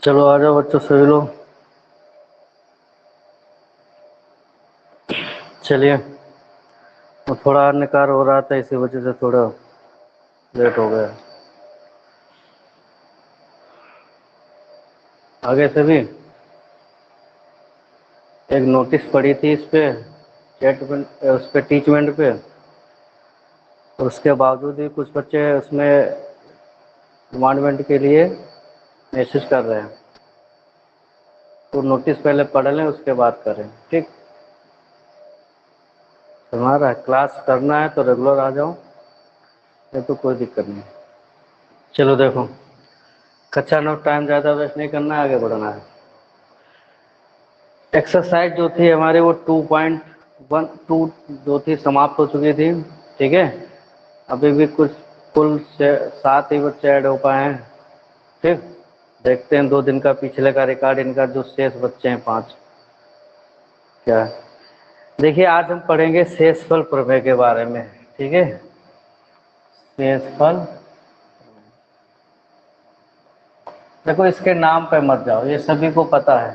चलो आ जाओ बच्चों सभी लोग। चलिए, वो थोड़ा अन्य कार्य हो रहा था, इसी वजह से थोड़ा लेट हो गया। आगे से भी एक नोटिस पड़ी थी इस पे चैटमेंट, उस पे टीचमेंट पे, और उसके बावजूद भी कुछ बच्चे उसमें डिमांडमेंट के लिए मैसेज कर रहे हैं। तो नोटिस पहले पढ़ लें, उसके बाद करें। ठीक, हमारा क्लास करना है तो रेगुलर आ जाओ, नहीं तो कोई दिक्कत नहीं। चलो देखो, कच्चा नोट टाइम ज़्यादा वेस्ट नहीं करना है, आगे बढ़ना है। एक्सरसाइज जो थी हमारी वो 2.12 जो थी समाप्त हो चुकी थी। ठीक है, अभी भी कुछ कुल 7 ही बच्चे ऐड हो पाए हैं। ठीक, देखते हैं 2 दिन का पिछले का रिकॉर्ड, इनका जो शेष बच्चे हैं 5 क्या है। देखिए, आज हम पढ़ेंगे शेषफल प्रमेय के बारे में। ठीक है, शेषफल। देखो, इसके नाम पे मत जाओ, ये सभी को पता है।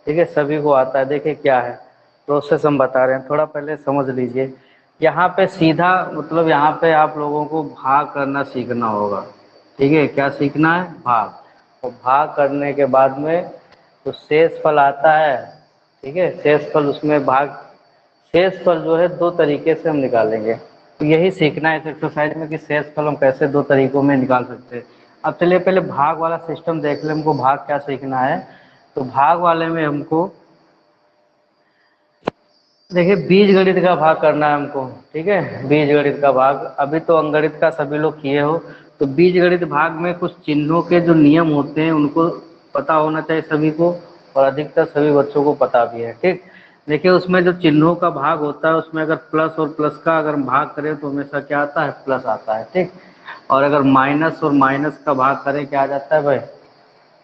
ठीक है, सभी को आता है। देखिए क्या है प्रोसेस हम बता रहे हैं, थोड़ा पहले समझ लीजिए। यहाँ पे सीधा मतलब यहाँ पे आप लोगों को भाग करना सीखना होगा। ठीक है, क्या सीखना है? भाग। और भाग करने के बाद में तो शेषफल आता है। ठीक है, शेषफल उसमें भाग, शेषफल जो है 2 तरीके से हम निकालेंगे। तो यही सीखना है इस एक्सरसाइज में कि शेषफल हम कैसे 2 तरीकों में निकाल सकते हैं। अब चलिए पहले भाग वाला सिस्टम देख ले, हमको भाग क्या सीखना है। तो भाग वाले में हमको देखिए बीजगणित का भाग करना है हमको। ठीक है, बीजगणित का भाग। अभी तो अंकगणित का सभी लोग किए हो, तो बीजगणित भाग में कुछ चिन्हों के जो नियम होते हैं उनको पता होना चाहिए सभी को, और अधिकतर सभी बच्चों को पता भी है। ठीक, देखिए उसमें जो चिन्हों का भाग होता है उसमें अगर प्लस और प्लस का अगर हम भाग करें तो हमेशा क्या आता है? प्लस आता है। ठीक, और अगर माइनस और माइनस का भाग करें क्या आ जाता है भाई?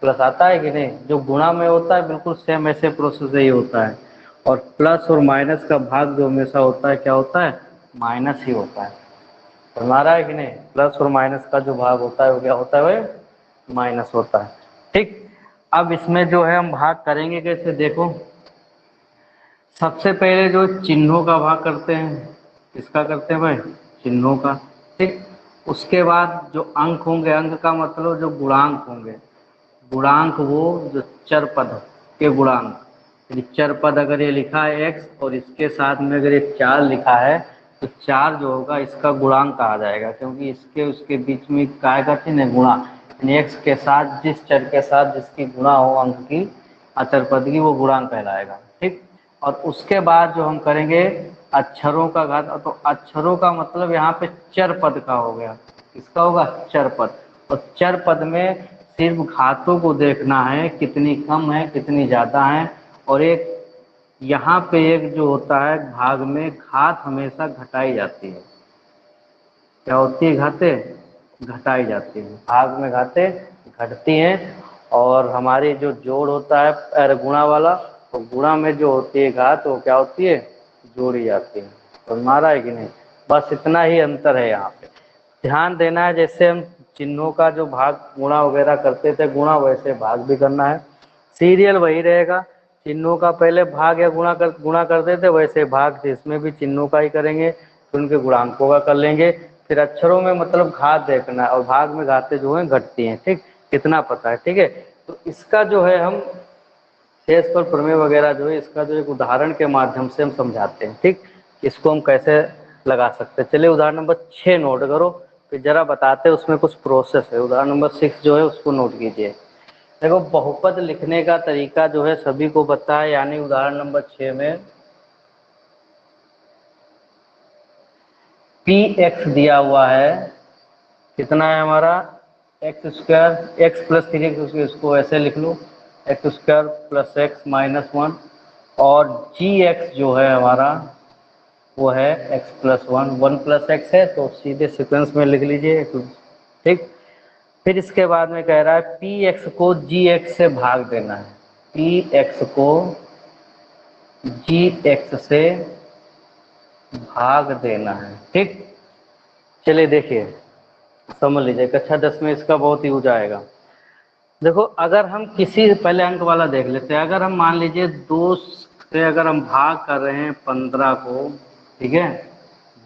प्लस आता है कि नहीं? जो गुणा में होता है बिल्कुल सेम ऐसे प्रोसेस ही होता है। और प्लस और माइनस का भाग जो हमेशा होता है क्या होता है? माइनस ही होता है। हमारा है कि नहीं? प्लस और माइनस का जो भाग होता है वो क्या होता है भाई? माइनस होता है। ठीक, अब इसमें जो है हम भाग करेंगे कैसे देखो। सबसे पहले जो चिन्हों का भाग करते हैं, किसका करते हैं भाई? चिन्हों का। ठीक, उसके बाद जो अंक होंगे, अंक का मतलब जो गुणांक होंगे, गुणांक वो जो चर पद के गुणांक, यदि चर पद अगर ये लिखा है x और इसके साथ में अगर ये 4 लिखा है तो 4 जो होगा इसका गुणांक कहा जाएगा, क्योंकि इसके उसके बीच में काय का चिन्ह है गुणा, यानी x के साथ जिस चर के साथ जिसकी गुणा हो अंक की अचर पद की वो गुणांक कहलाएगा। ठीक, और उसके बाद जो हम करेंगे अक्षरों का घात, तो अक्षरों का मतलब यहाँ पे चर पद का हो गया। किसका होगा? चर पद। और चर पद में सिर्फ घातों को देखना है, कितनी कम है कितनी ज़्यादा है। और एक यहाँ पे एक जो होता है भाग में घात हमेशा घटाई जाती है। क्या होती है? घातें घटाई जाती है। भाग में घातें घटती हैं। और हमारी जो जोड़ होता है अरे गुणा वाला, तो गुणा में जो होती है घात वो क्या होती है? जोड़ी जाती है। तो हमारा है कि नहीं? बस इतना ही अंतर है यहाँ पे। ध्यान देना है, जैसे हम चिन्हों का जो भाग गुणा वगैरह करते थे गुणा, वैसे भाग भी करना है। सीरियल वही रहेगा, चिन्हों का पहले भाग या गुणा करते थे वैसे भाग इसमें भी चिन्हों का ही करेंगे, फिर उनके गुणांकों का कर लेंगे। फिर अक्षरों में मतलब घात देखना है, और भाग में घातें जो हैं घटती हैं। ठीक, कितना पता है? ठीक है, तो इसका जो है हम शेषफल प्रमेय वगैरह जो है इसका जो एक उदाहरण के माध्यम से हम समझाते हैं। ठीक, इसको हम कैसे लगा सकते हैं। चलिए उदाहरण नंबर 6 नोट करो, फिर जरा बताते हैं उसमें कुछ प्रोसेस है। उदाहरण नंबर 6 जो है उसको नोट कीजिए। देखो, बहुपद लिखने का तरीका जो है सभी को पता है, यानी उदाहरण नंबर 6 में पी एक्स दिया हुआ है। कितना है हमारा? एक्स स्क्वायर, एक्स प्लस 3 इसको ऐसे लिख लो, x square plus x minus 1। और जी एक्स जो है हमारा वो है एक्स प्लस 1, 1 प्लस एक्स है तो सीधे सीक्वेंस में लिख लीजिए। ठीक, फिर इसके बाद में कह रहा है पी एक्स को जी एक्स से भाग देना है। पी एक्स को जी एक्स से भाग देना है। ठीक, चलिए देखिए समझ लीजिए, कक्षा 10 में इसका बहुत यूज आएगा। देखो अगर हम किसी पहले अंक वाला देख लेते हैं, अगर हम मान लीजिए 2 से अगर हम भाग कर रहे हैं 15 को, ठीक है,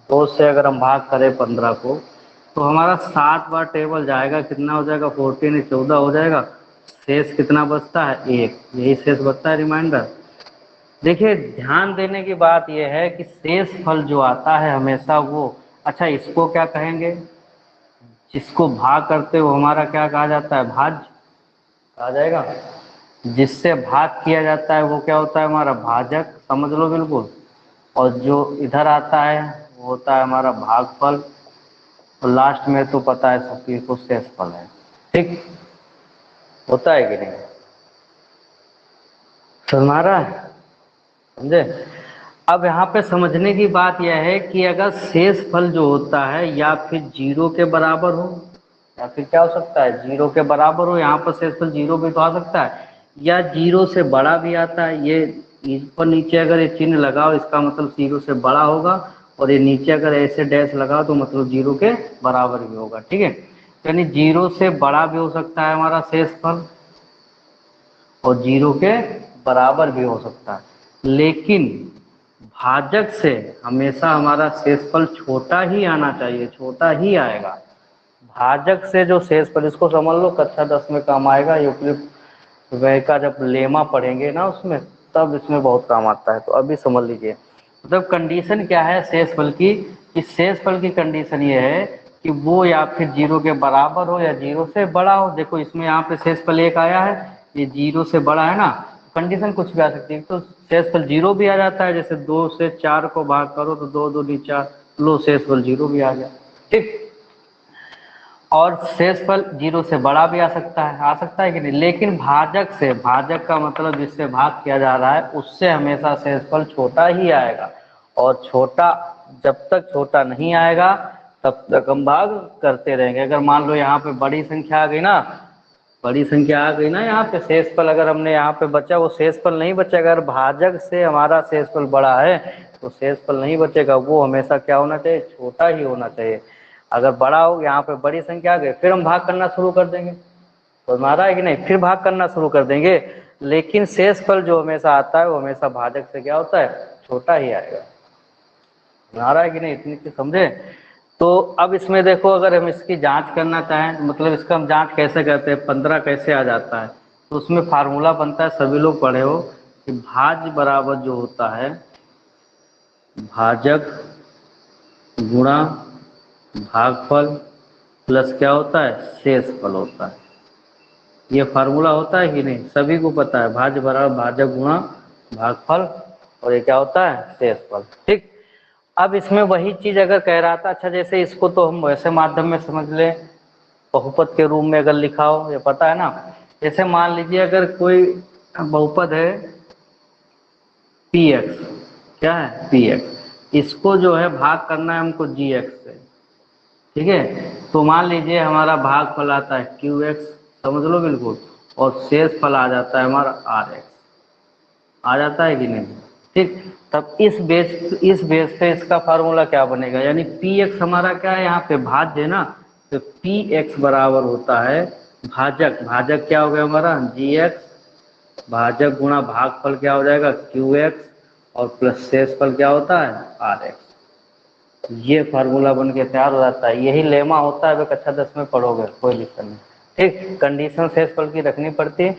2 से अगर हम भाग करें 15 को, तो हमारा 7 बार टेबल जाएगा, कितना हो जाएगा 14, 14 हो जाएगा, शेष कितना बचता है 1, यही शेष बचता है रिमाइंडर। देखिए ध्यान देने की बात यह है कि शेष फल जो आता है हमेशा वो, अच्छा इसको क्या कहेंगे, जिसको भाग करते हो हमारा क्या कहा जाता है, भाज्य आ जाएगा। जिससे भाग किया जाता है वो क्या होता है हमारा भाजक, समझ लो बिल्कुल। और जो इधर आता है वो होता है हमारा भागफल, और लास्ट में तो पता है सबकी को शेषफल है। ठीक होता है कि नहीं, समझ रहा है, समझे। अब यहाँ पे समझने की बात यह है कि अगर शेष फल जो होता है या फिर 0 के बराबर हो, या फिर क्या हो सकता है 0 के बराबर हो, यहाँ पर शेषफल 0 भी तो आ सकता है, या 0 से बड़ा भी आता है। ये इस पर नीचे अगर ये चिन्ह लगाओ इसका मतलब 0 से बड़ा होगा, और ये नीचे अगर ऐसे डैश लगाओ तो मतलब 0 के बराबर भी होगा। ठीक है, यानी 0 से बड़ा भी हो सकता है हमारा शेषफल, और 0 के बराबर भी हो सकता है, लेकिन भाजक से हमेशा हमारा शेषफल छोटा ही आना चाहिए, छोटा ही आएगा। भाजक से जो शेषफल, इसको समझ लो कक्षा 10 में काम आएगा, यूक्लिड वह का जब लेमा पढ़ेंगे ना उसमें, तब इसमें बहुत काम आता है, तो अभी समझ लीजिए। मतलब कंडीशन क्या है शेषफल की, कि शेषफल की कंडीशन ये है कि वो या फिर 0 के बराबर हो या 0 से बड़ा हो। देखो इसमें यहाँ पे शेषफल 1 आया है, ये 0 से बड़ा है ना, कंडीशन कुछ भी आ सकती है। तो शेषफल 0 भी आ जाता है, जैसे 2 से 4 को भाग करो तो 2 2 4, लो शेषफल 0 भी आ गया। ठीक, और शेषफल 0 से बड़ा भी आ सकता है कि नहीं, लेकिन भाजक से, भाजक का मतलब जिससे भाग किया जा रहा है उससे हमेशा शेषफल छोटा ही आएगा। और छोटा, जब तक छोटा नहीं आएगा तब तक हम भाग करते रहेंगे। अगर मान लो यहाँ पे बड़ी संख्या आ गई ना, बड़ी संख्या आ गई ना, यहाँ पे शेषफल अगर हमने यहाँ पे बचा, वो शेषफल नहीं बचेगा। अगर भाजक से हमारा शेषफल बड़ा है तो शेषफल नहीं बचेगा, वो हमेशा क्या होना चाहिए, छोटा ही होना चाहिए। अगर बड़ा हो, यहाँ पे बड़ी संख्या आ गई, फिर हम भाग करना शुरू कर देंगे, तो हमारा है कि नहीं, फिर भाग करना शुरू कर देंगे। लेकिन शेषफल जो हमेशा आता है वो हमेशा भाजक से क्या होता है, छोटा ही आएगा। हमारा है कि नहीं, इतनी चीज समझे। तो अब इसमें देखो, अगर हम इसकी जांच करना चाहें, मतलब इसका हम जांच कैसे करते हैं, 15 कैसे आ जाता है, तो उसमें फार्मूला बनता है, सभी लोग पढ़े हो, कि भाज्य बराबर जो होता है भाजक गुणा भागफल प्लस क्या होता है, शेषफल होता है। ये फार्मूला होता है कि नहीं, सभी को पता है, भाज्य बराबर भाजक गुणा भागफल, और ये क्या होता है, शेषफल। ठीक, अब इसमें वही चीज अगर कह रहा था, अच्छा जैसे इसको तो हम वैसे माध्यम में समझ ले, बहुपद के रूप में अगर लिखा हो, ये पता है ना। जैसे मान लीजिए अगर कोई बहुपद है पी एक्स, क्या है पी एक्स, इसको जो है भाग करना है हमको जी एक्स से। ठीक है, तो मान लीजिए हमारा भाग फल आता है क्यू एक्स, समझ लो बिल्कुल, और शेष फल आ जाता है हमारा आर एक्स, आ जाता है कि नहीं। ठीक, तब इस बेस पे इसका फार्मूला क्या बनेगा, यानी पी एक्स हमारा क्या है, यहाँ पे भाज्य है ना, तो पी एक्स बराबर होता है भाजक, भाजक क्या हो गया हमारा जी एक्स, भाजक गुणा भागफल क्या हो जाएगा क्यू एक्स, और प्लस शेषफल क्या होता है आर एक्स। ये फार्मूला बन के तैयार हो जाता है, यही लेमा होता है, कक्षा 10 में पढ़ोगे, कोई दिक्कत नहीं। ठीक, कंडीशन शेषफल की रखनी पड़ती है,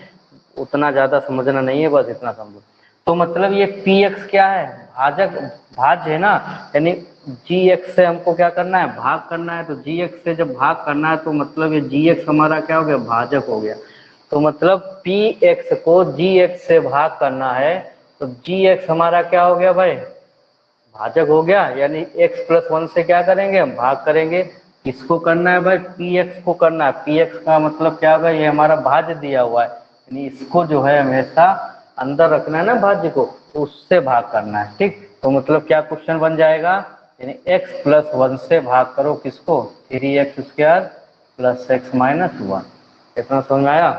उतना ज़्यादा समझना नहीं है, बस इतना समझो। तो मतलब ये पी एक्स क्या है, भाजक, भाज्य है ना, यानी जी एक्स से हमको क्या करना है, भाग करना है। तो जी एक्स से जब भाग करना है तो मतलब ये जी एक्स हमारा क्या हो गया, भाजक हो गया। तो मतलब पी एक्स को जी एक्स से भाग करना है, तो जी एक्स हमारा क्या हो गया भाई, भाजक हो गया। यानी x प्लस 1 से क्या करेंगे, हम भाग करेंगे। किसको करना है भाई, पी एक्स को करना है। पी एक्स का मतलब क्या होगा, ये हमारा भाज्य दिया हुआ है, यानी इसको जो है हमेशा अंदर रखना है ना भाज्य को, तो उससे भाग करना है। ठीक, तो मतलब क्या क्वेश्चन बन जाएगा, यानी x प्लस 1 से भाग करो किसको, 3x² प्लस x माइनस 1। इतना समझ में आया,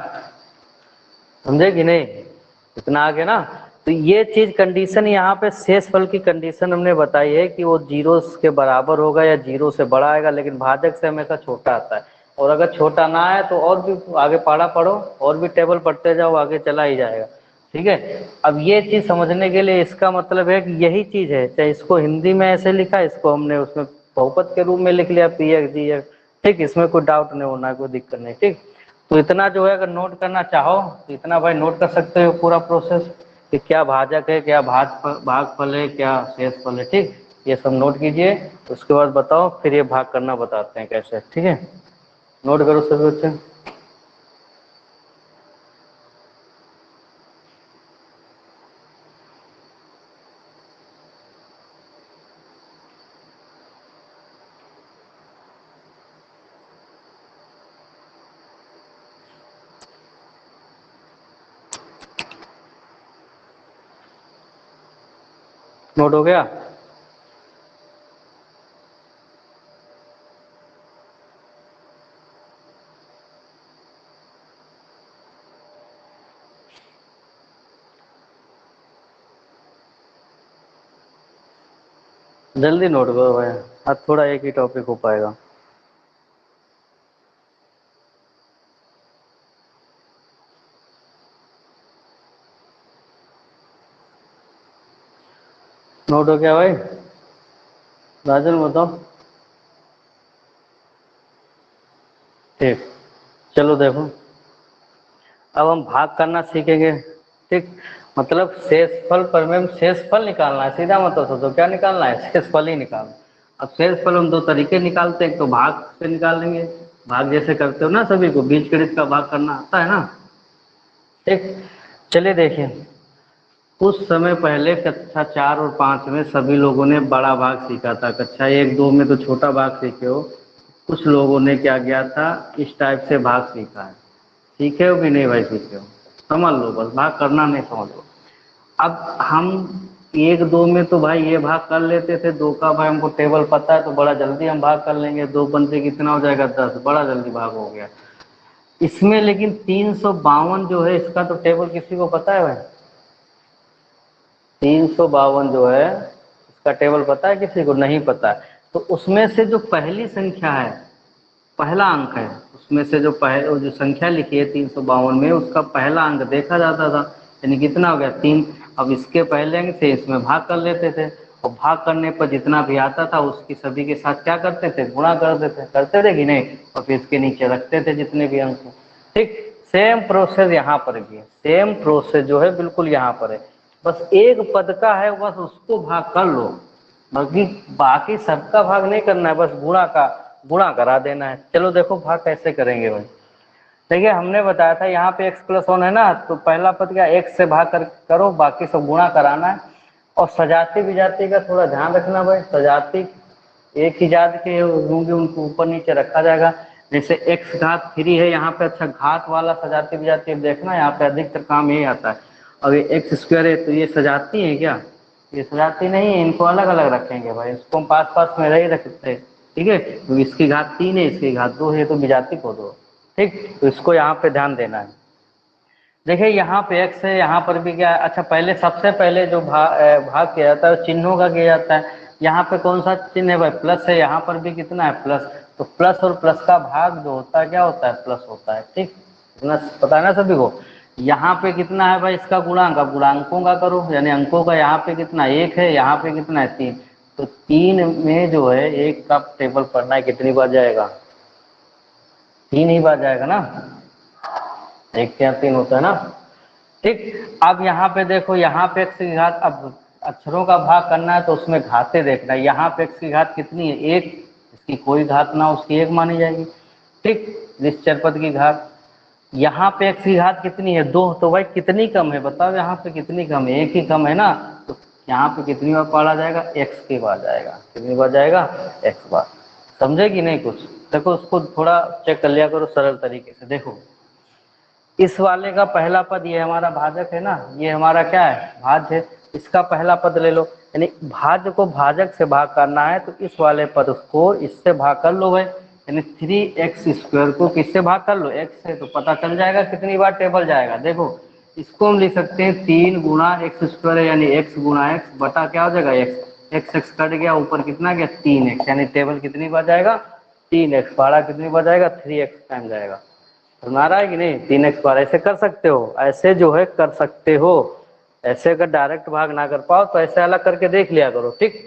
समझे कि नहीं, इतना आगे ना। तो ये चीज कंडीशन यहाँ पे शेषफल की कंडीशन हमने बताई है कि वो 0 के बराबर होगा या 0 से बड़ा आएगा, लेकिन भाजक से हमेशा छोटा आता है। और अगर छोटा ना है तो और भी आगे पढ़ा पढ़ो, और भी टेबल पढ़ते जाओ, आगे चला ही जाएगा। ठीक है, अब ये चीज़ समझने के लिए इसका मतलब है कि यही चीज़ है, चाहे इसको हिंदी में ऐसे लिखा, इसको हमने उसमें बहुपद के रूप में लिख लिया पी एक्स डी एक्स। ठीक, इसमें कोई डाउट नहीं होना, कोई दिक्कत नहीं। ठीक, तो इतना जो है अगर नोट करना चाहो तो इतना भाई नोट कर सकते हो पूरा प्रोसेस, कि क्या भाजक है, क्या भागफल है, क्या शेषफल है। ठीक, ये सब नोट कीजिए, उसके बाद बताओ, फिर ये भाग करना बताते हैं कैसे। ठीक है, नोट करो सभी बच्चे। नोट हो गया? जल्दी नोट करो भाई, आज थोड़ा एक ही टॉपिक हो पाएगा। नोट हो गया भाई? राजन बताओ। ठीक, चलो देखो, अब हम भाग करना सीखेंगे। ठीक, मतलब शेषफल पर में शेषफल निकालना है, सीधा मतलब सोचो क्या निकालना है, शेषफल ही निकालना। अब शेषफल हम दो तरीके निकालते हैं, एक तो भाग से निकालेंगे, भाग जैसे करते हो ना सभी को, बीजगणित का भाग करना आता है ना। ठीक, चलिए देखिए, कुछ समय पहले कक्षा 4 और 5 में सभी लोगों ने बड़ा भाग सीखा था, कक्षा 1 2 में तो छोटा भाग सीखे हो। कुछ लोगों ने क्या किया था, इस टाइप से भाग सीखा है। सीखे हो कि नहीं भाई? सीखे हो, समझ लो, बस भाग करना नहीं, समझ लो। अब हम 1 2 में तो भाई ये भाग कर लेते थे, 2 का भाई हमको टेबल पता है तो बड़ा जल्दी हम भाग कर लेंगे, 2 पंचे कितना हो जाएगा 10, बड़ा जल्दी भाग हो गया। इसमें लेकिन 352 जो है, इसका तो टेबल किसी को पता है भाई? 352 जो है इसका टेबल पता है किसी को? नहीं पता है। तो उसमें से जो पहली संख्या है, पहला अंक है, उसमें से जो जो संख्या लिखी है 352 में, उसका पहला अंक देखा जाता था, यानी कितना हो गया 3। अब इसके पहले अंक से इसमें भाग कर लेते थे, और भाग करने पर जितना भी आता था उसकी सभी के साथ क्या करते थे, गुणा करते थे, करते थे कि नहीं, और फिर इसके नीचे रखते थे जितने भी अंक। ठीक, सेम प्रोसेस यहाँ पर भी है, सेम प्रोसेस जो है बिल्कुल यहाँ पर है, बस एक पद का है, बस उसको भाग कर लो, बाकी बाकी सबका भाग नहीं करना है, बस गुणा करा देना है। चलो देखो भाग कैसे करेंगे भाई। देखिए, हमने बताया था यहाँ पे x+1 है ना, तो पहला पद क्या, x से भाग करो, बाकी सब गुणा कराना है। और सजाती विजाती का थोड़ा ध्यान रखना भाई, सजाती एक ही जात के होंगे, उनको ऊपर नीचे रखा जाएगा। जैसे x⁻³ है यहाँ पे, अच्छा घात वाला सजाती विजाती देखना, यहाँ पे अधिकतर काम यही आता है। और ये x² है तो ये सजाती है क्या? ये सजाती नहीं है, इनको अलग अलग रखेंगे भाई, इसको हम पास पास में रही रखते हैं। ठीक है, तो इसकी घात 3 है, इसकी घात 2 है, तो विजाती को 2। ठीक, तो इसको यहाँ पे ध्यान देना है। देखिए यहाँ पे x है, यहाँ पर भी क्या है, अच्छा पहले सबसे पहले जो भाग किया जाता है चिन्हों का किया जाता है। यहाँ पे कौन सा चिन्ह है भाई? प्लस है, यहाँ पर भी कितना है, प्लस। तो प्लस और प्लस का भाग जो होता है क्या होता है, प्लस होता है। ठीक, इतना पता है ना सभी को। यहाँ पे कितना है भाई इसका गुणांक, अब गुणांकों का करो, यानी अंकों का, यहाँ पे कितना 1 है, यहाँ पे कितना है 3। तो 3 में जो है 1 का टेबल पढ़ना है, कितनी बार जाएगा? 3 ही बार जाएगा ना, 1 के यहाँ 3 होता है ना। ठीक, अब यहाँ पे देखो, यहाँ पे x की घात, अब अक्षरों का भाग करना है तो उसमें घातें देखना है। यहाँ पे x की घात कितनी है, 1, इसकी कोई घात ना उसकी 1 मानी जाएगी। ठीक, निश्चर पद की घात, यहाँ पे x की घात कितनी है, 2, तो भाई कितनी कम है बताओ, यहाँ पे कितनी कम है, 1 ही कम है ना। तो यहाँ पे कितनी बार पढ़ा जाएगा, x की बार जाएगा, कितनी बार जाएगा, x बार। समझे कि नहीं कुछ? देखो उसको थोड़ा चेक कर लिया करो सरल तरीके से। देखो इस वाले का पहला पद, ये हमारा भाजक है ना, ये हमारा क्या है, भाज्य है। इसका पहला पद ले लो, यानी भाज्य को भाजक से भाग करना है, तो इस वाले पद को इससे भाग कर लो भाई, यानी 3x² को किससे भाग कर लो, x से, तो पता चल जाएगा कितनी बार टेबल जाएगा। देखो इसको हम लिख सकते हैं 3 गुणा x², यानी x गुणा x बटा क्या हो जाएगा, x। x कट गया, ऊपर कितना गया 3x, यानी टेबल कितनी बार जाएगा, 3x पहाड़ा कितनी बार जाएगा 3x टाइम जाएगा। समझ आ रहा है कि नहीं। 3x बार ऐसे कर सकते हो, ऐसे जो है कर सकते हो। ऐसे अगर डायरेक्ट भाग ना कर पाओ तो ऐसे अलग करके देख लिया करो, ठीक।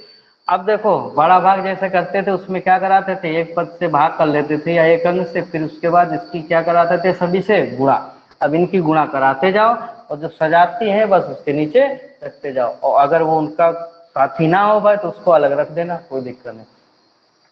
अब देखो बड़ा भाग जैसे करते थे उसमें क्या कराते थे, एक पद से भाग कर लेते थे या एक अंक से, फिर उसके बाद इसकी क्या कराते थे सभी से गुणा। अब इनकी गुणा कराते जाओ और जो सजाती है बस उसके नीचे रखते जाओ, और अगर वो उनका साथी ना हो भाई तो उसको अलग रख देना, कोई दिक्कत नहीं।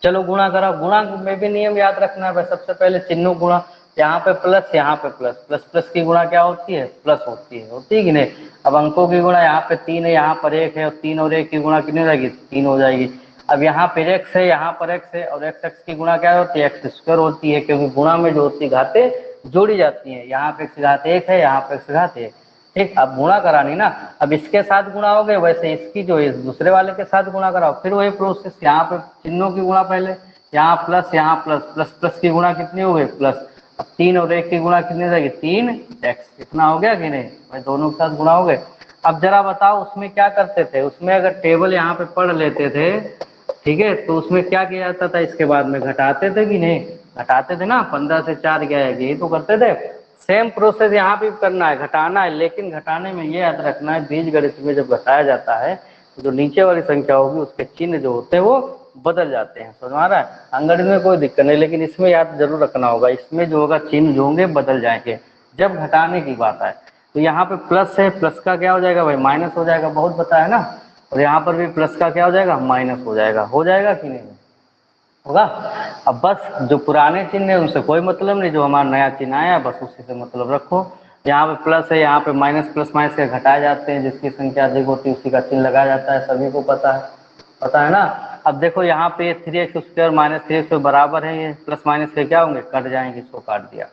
चलो गुणा करा, गुणा में भी नियम याद रखना है भाई। सबसे पहले चिन्हों गुणा, यहाँ पे प्लस यहाँ पे प्लस, प्लस प्लस की गुणा क्या होती है प्लस होती है, होती है कि नहीं। अब अंकों की गुणा यहाँ पे 3 है यहाँ पर 1 है, और 3 और 1 की गुणा कितनी हो जाएगी 3 हो जाएगी। अब यहाँ पर x है यहाँ पर x है, और x की गुणा क्या होती है एक्स स्क्वायर होती है, क्योंकि गुणा में जो होती घाते जोड़ी जाती है। यहाँ पे x घात 1 है यहाँ पे x घात 1, ठीक। अब गुणा करानी ना, अब इसके साथ गुणा हो गए, वैसे इसकी जो इस दूसरे वाले के साथ गुणा कराओ, फिर वही प्रोसेस। यहाँ पे चिन्हों की गुणा पहले, यहाँ प्लस प्लस प्लस की गुणा कितनी हो गई प्लस। अब 3 और 1 की गुणा कितनी हो जाएगी 3x, इतना हो गया कि नहीं भाई, दोनों के साथ गुणा हो गए। अब जरा बताओ उसमें क्या करते थे, उसमें अगर टेबल यहाँ पे पढ़ लेते थे, ठीक है, तो उसमें क्या किया जाता था, इसके बाद में घटाते थे कि नहीं, घटाते थे ना, 15 से 4 गया है, यही तो करते थे। सेम प्रोसेस यहाँ भी करना है, घटाना है, लेकिन घटाने में ये याद रखना है बीज गणित में जब घटाया जाता है तो जो नीचे वाली संख्या होगी उसके चिन्ह जो होते हैं वो बदल जाते हैं। समझ आ रहा है। अंगणित में कोई दिक्कत नहीं, लेकिन इसमें याद जरूर रखना होगा, इसमें जो होगा चिन्ह जो होंगे बदल जाएंगे जब घटाने की बात आए। तो यहाँ पे प्लस है, प्लस का क्या हो जाएगा भाई माइनस हो जाएगा, बहुत बताया ना। और यहाँ पर भी प्लस का क्या हो जाएगा माइनस हो जाएगा कि नहीं होगा। अब बस जो पुराने चिन्ह है उनसे कोई मतलब नहीं, जो हमारा नया चिन्ह आया बस उसी से मतलब रखो। यहाँ पे प्लस है यहाँ पे माइनस, प्लस माइनस के घटाए जाते हैं, जिसकी संख्या अधिक होती है उसी का चिन्ह लगाया जाता है, सभी को पता है ना। अब देखो यहाँ पे 3x स्क्वायर माइनस 3x बराबर है, ये प्लस माइनस के क्या होंगे कट जाएंगे, इसको काट दिया।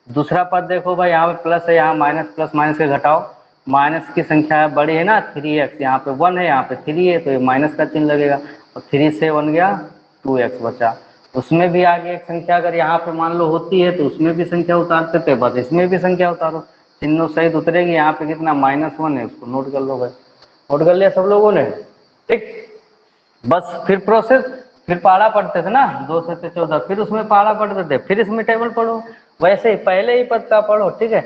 दूसरा पद देखो भाई, यहाँ पे प्लस है यहाँ माइनस, प्लस माइनस के घटाओ, माइनस की संख्या बड़ी है ना 3x, यहाँ पे 1 है यहाँ पे 3 है, तो ये माइनस का चिन्ह लगेगा, और 3 से बन गया 2x बचा। उसमें भी आगे एक संख्या अगर यहाँ पे मान लो होती है तो उसमें भी संख्या उतारते थे, बस इसमें भी संख्या उतारो, चिन्हों सहित उतरेगी। यहाँ पे कितना -1 है, उसको नोट कर लो भाई, नोट कर लिया सब लोगों ने, ठीक। बस फिर प्रोसेस, फिर पहाड़ा पढ़ते थे ना 2 से 14, फिर उसमें पहाड़ा पढ़ते थे, फिर इसमें टेबल पढ़ो, वैसे ही पहले ही पद का पढ़ो, ठीक है।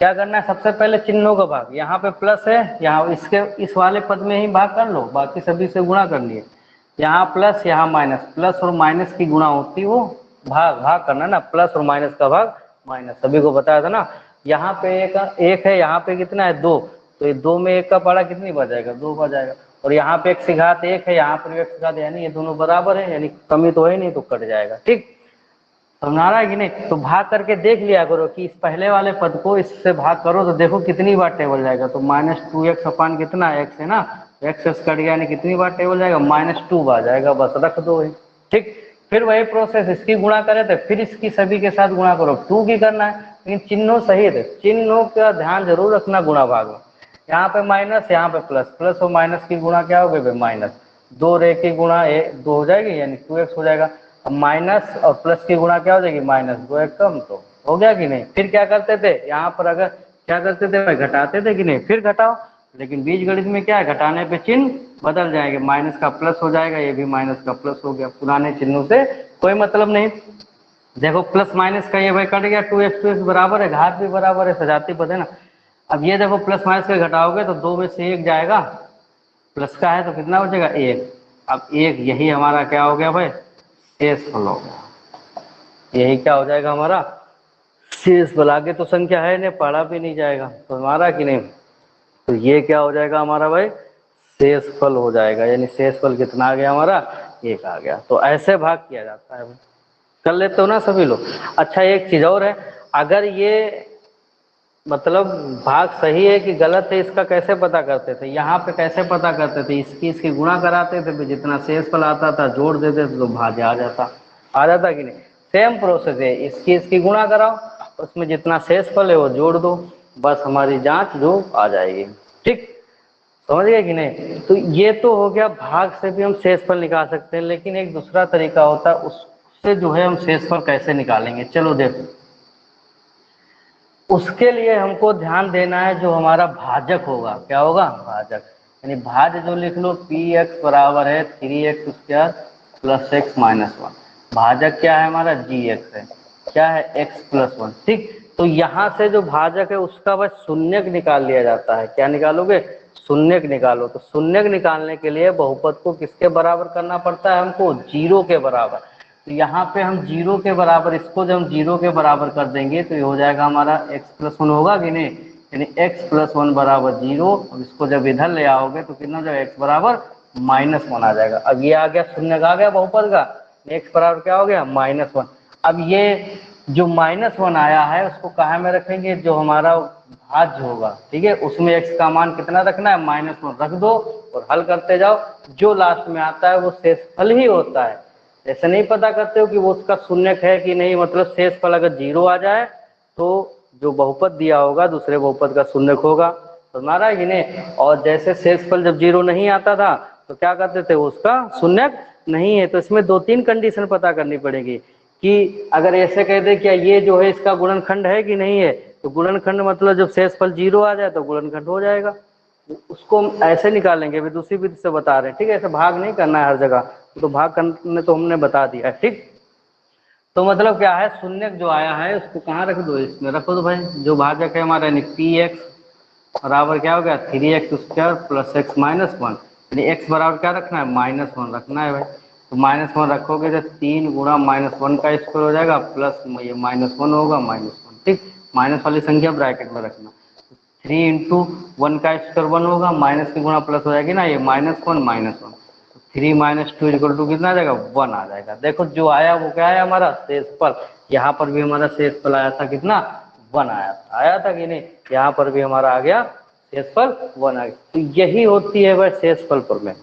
क्या करना है, सबसे पहले चिन्हों का भाग, यहाँ पे प्लस है, यहाँ इसके इस वाले पद में ही भाग कर लो, बाकी सभी से गुणा कर लिए। यहाँ प्लस यहाँ माइनस, प्लस और माइनस की गुणा होती वो भाग करना ना, प्लस और माइनस का भाग माइनस, सभी को बताया था ना। यहाँ पे एक है, यहाँ पे कितना है 2, तो ये 2 में 1 का पहाड़ा कितनी बार जाएगा 2 बार जाएगा। और यहाँ पे x घात 1 है, यहाँ पर x घात, यानी ये दोनों बराबर है, यानी कमी तो है नहीं तो कट जाएगा, ठीक। समझा रहा है कि नहीं। तो भाग करके देख लिया करो कि इस पहले वाले पद को इससे भाग करो तो देखो कितनी बार टेबल जाएगा, तो -2x अपान कितना x है ना, x कट गया, यानी कितनी बार टेबल जाएगा -2 बार जाएगा, बस रख दो, ठीक। फिर वही प्रोसेस, इसकी गुणा करे थे, फिर इसकी सभी के साथ गुणा करो, 2 की करना है, लेकिन चिन्हों सहित है, चिन्हों का ध्यान जरूर रखना गुणा भाग में। यहाँ पे माइनस यहाँ पे प्लस, प्लस और माइनस की गुणा क्या हो गई माइनस, 2 रे की गुणा 2 हो जाएगी, यानी 2x हो जाएगा। अब माइनस और प्लस की गुणा क्या हो जाएगी माइनस, 2x कम, तो हो गया कि नहीं। फिर क्या करते थे, यहाँ पर अगर क्या करते थे भाई घटाते थे कि नहीं, फिर घटाओ, लेकिन बीज गणित में क्या है, घटाने पे चिन्ह बदल जाएंगे, माइनस का प्लस हो जाएगा, ये भी माइनस का प्लस हो गया, पुराने चिन्हों से कोई मतलब नहीं। देखो प्लस माइनस का ये भाई कट गया, 2x बराबर है, घात भी बराबर है, सजाती पद है ना। अब ये देखो प्लस माइनस के घटाओगे तो 2 में से 1 जाएगा, प्लस का है तो कितना बचेगा 1। अब 1 यही हमारा क्या हो गया भाई शेष फल हो गया, यही क्या हो जाएगा हमारा शेष फल। आगे तो संख्या है नहीं, पढ़ा भी नहीं जाएगा, तो हमारा कि नहीं, तो ये क्या हो जाएगा हमारा भाई शेष फल हो जाएगा, यानी शेष फल कितना आ गया हमारा 1 आ गया। तो ऐसे भाग किया जाता है, कर लेते हो ना सभी लोग। अच्छा एक चीज और है, अगर ये मतलब भाग सही है कि गलत है इसका कैसे पता करते थे, यहाँ पे कैसे पता करते थे, इसकी गुणा कराते थे, जितना शेष फल आता था जोड़ देते थे तो भाज्य आ जाता कि नहीं। सेम प्रोसेस है, इसकी गुणा कराओ, उसमें जितना शेष फल है वो जोड़ दो, बस हमारी जांच जो आ जाएगी, ठीक। समझ गए कि नहीं। तो ये तो हो गया भाग से भी हम शेषफल निकाल सकते हैं, लेकिन एक दूसरा तरीका होता है, उससे जो है हम शेषफल कैसे निकालेंगे, चलो देखो। उसके लिए हमको ध्यान देना है जो हमारा भाजक होगा, क्या होगा भाजक, यानी भाज्य जो लिख लो px बराबर है 3x square plus x minus 1। भाजक क्या है हमारा जी एक्स है, क्या है एक्स प्लस वन। ठीक, तो यहाँ से जो भाजक है उसका बस शून्यक निकाल लिया जाता है। क्या निकालोगे? शून्यक निकालो। तो शून्यक निकालने के लिए बहुपद को किसके बराबर करना पड़ता है हमको? जीरो के बराबर। तो यहाँ पे हम जीरो के बराबर, इसको जब हम जीरो के बराबर कर देंगे तो ये हो जाएगा हमारा एक्स प्लस वन होगा कि नहीं, यानी एक्स प्लस वन बराबर जीरो। अब इसको जब इधर ले आओगे तो कितना हो जाएगा? एक्स बराबर माइनस वन आ जाएगा। अब ये आ गया शून्यक आ गया बहुपद का, एक्स बराबर क्या हो गया? Minus one. अब ये जो माइनस वन आया है उसको कहाँ में रखेंगे? जो हमारा भाज्य होगा, ठीक है, उसमें एक्स का मान कितना रखना है? माइनस वन रख दो और हल करते जाओ। जो लास्ट में आता है वो शेषफल ही होता है। ऐसे नहीं पता करते हो कि वो उसका शून्यक है कि नहीं, मतलब शेषफल अगर जीरो आ जाए तो जो बहुपद दिया होगा दूसरे बहुपद का शून्यक होगा। तो हमारा है कि नहीं? और जैसे शेषफल जब जीरो नहीं आता था तो क्या करते थे? उसका शून्यक नहीं है। तो इसमें दो तीन कंडीशन पता करनी पड़ेगी कि अगर ऐसे कह दे क्या ये जो है इसका गुणनखंड है कि नहीं है, तो गुणनखंड मतलब जब शेषफल जीरो आ जाए तो गुणनखंड हो जाएगा। उसको हम ऐसे निकालेंगे, भी दूसरी विधि से बता रहे हैं, ठीक है, ऐसे भाग नहीं करना है हर जगह। तो भाग करने तो हमने बता दिया है। ठीक, तो मतलब क्या है, शून्यक जो आया है उसको कहाँ रख दो? इसमें रखो। तो भाई जो भाजक है हमारा यानी पी एक्स बराबर क्या हो गया? Three x square plus x minus one, यानी एक्स बराबर क्या रखना है? माइनस वन रखना है भाई। तो माइनस वन रखोगे तो तीन गुणा माइनस वन का स्क्वायर हो जाएगा प्लस ये माइनस वन होगा माइनस वन। ठीक, माइनस वाली संख्या ब्रैकेट में रखना। थ्री इंटू वन का स्क्वायर वन होगा, माइनस की गुणा प्लस हो जाएगी ना, ये minus one minus one. Three minus two equal to कितना आ जाएगा? वन आ जाएगा। देखो जो आया वो क्या है हमारा? शेषफल। यहाँ पर भी हमारा शेषफल आया था कितना? वन आया था कि नहीं? यहाँ पर भी हमारा आ गया शेषफल वन आ गया। तो यही होती है वह शेषफल प्रमेय,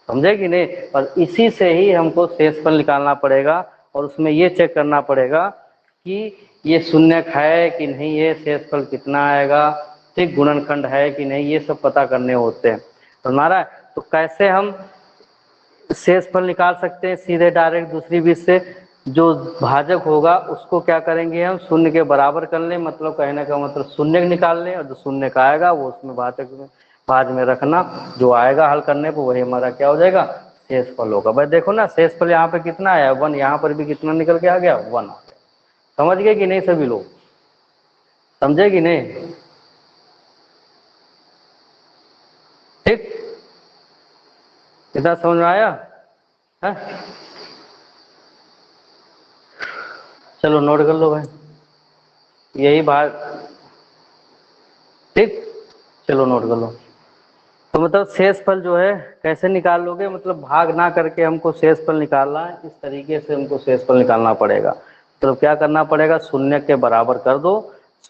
समझे कि नहीं? और इसी से ही हमको शेषफल निकालना पड़ेगा और उसमें ये चेक करना पड़ेगा कि ये शून्यक है कि नहीं, ये शेषफल कितना आएगा, ठीक, गुणनखंड है कि नहीं, ये सब पता करने होते हैं। तो हमारा तो कैसे हम शेषफल निकाल सकते हैं? सीधे डायरेक्ट दूसरी विधि से। जो भाजक होगा उसको क्या करेंगे हम? शून्य के बराबर कर लें, मतलब कहने का मतलब शून्य निकाल लें, और जो शून्य का आएगा वो उसमें भाजक में भाज में रखना। जो आएगा हल करने पर वही हमारा क्या हो जाएगा? शेषफल होगा। भाई देखो ना, शेषफल यहाँ पे कितना आया? वन। यहाँ पर भी कितना निकल के आ गया? वन आ गया। समझ गए कि नहीं सभी लोग? समझे कि नहीं? ठीक, कितना समझ में आया है? चलो नोट कर लो भाई, यही बात। ठीक, चलो नोट कर लो। तो मतलब शेषफल जो है कैसे निकाल लोगे? मतलब भाग ना करके हमको शेषफल निकालना है, इस तरीके से हमको शेषफल निकालना पड़ेगा। तो क्या करना पड़ेगा? शून्य के बराबर कर दो।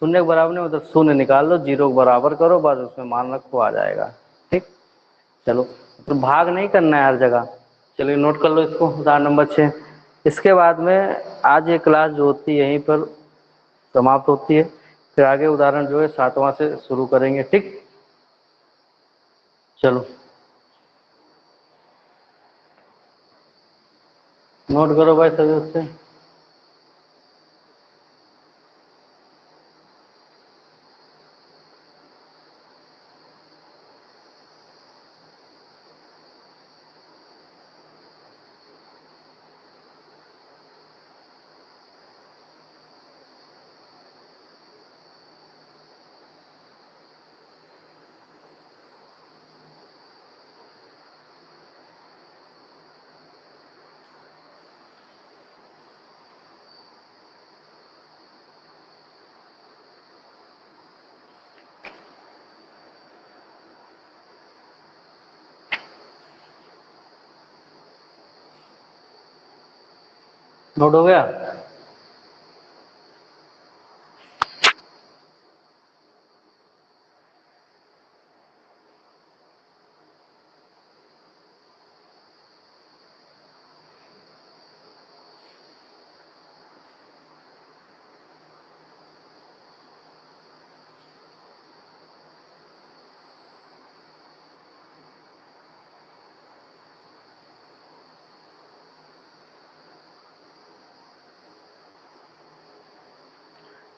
शून्य के बराबर नहीं, मतलब शून्य निकाल लो, जीरो के बराबर करो, बस उसमें मान रखो, आ जाएगा। ठीक, चलो, तो भाग नहीं करना है हर जगह। चलिए नोट कर लो इसको, उदाहरण नंबर 6। इसके बाद में आज ये क्लास जो होती है यहीं पर समाप्त होती है। फिर आगे उदाहरण जो है 7वां से शुरू करेंगे। ठीक, चलो नोट करो भाई सभी उससे। नोट हो गया?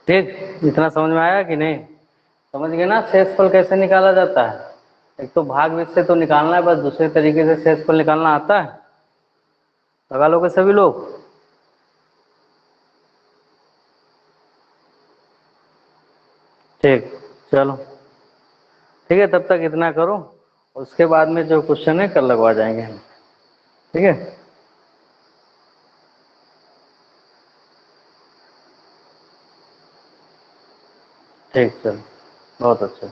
ठीक, इतना समझ में आया कि नहीं? समझ गए ना शेषफल कैसे निकाला जाता है? एक तो भाग विधि से तो निकालना है, बस दूसरे तरीके से शेषफल निकालना आता है? लगा लोगे सभी लोग? ठीक, चलो ठीक है, तब तक इतना करो, उसके बाद में जो क्वेश्चन है कल लगवा जाएंगे हम। ठीक है, ठीक, चलो बहुत अच्छा।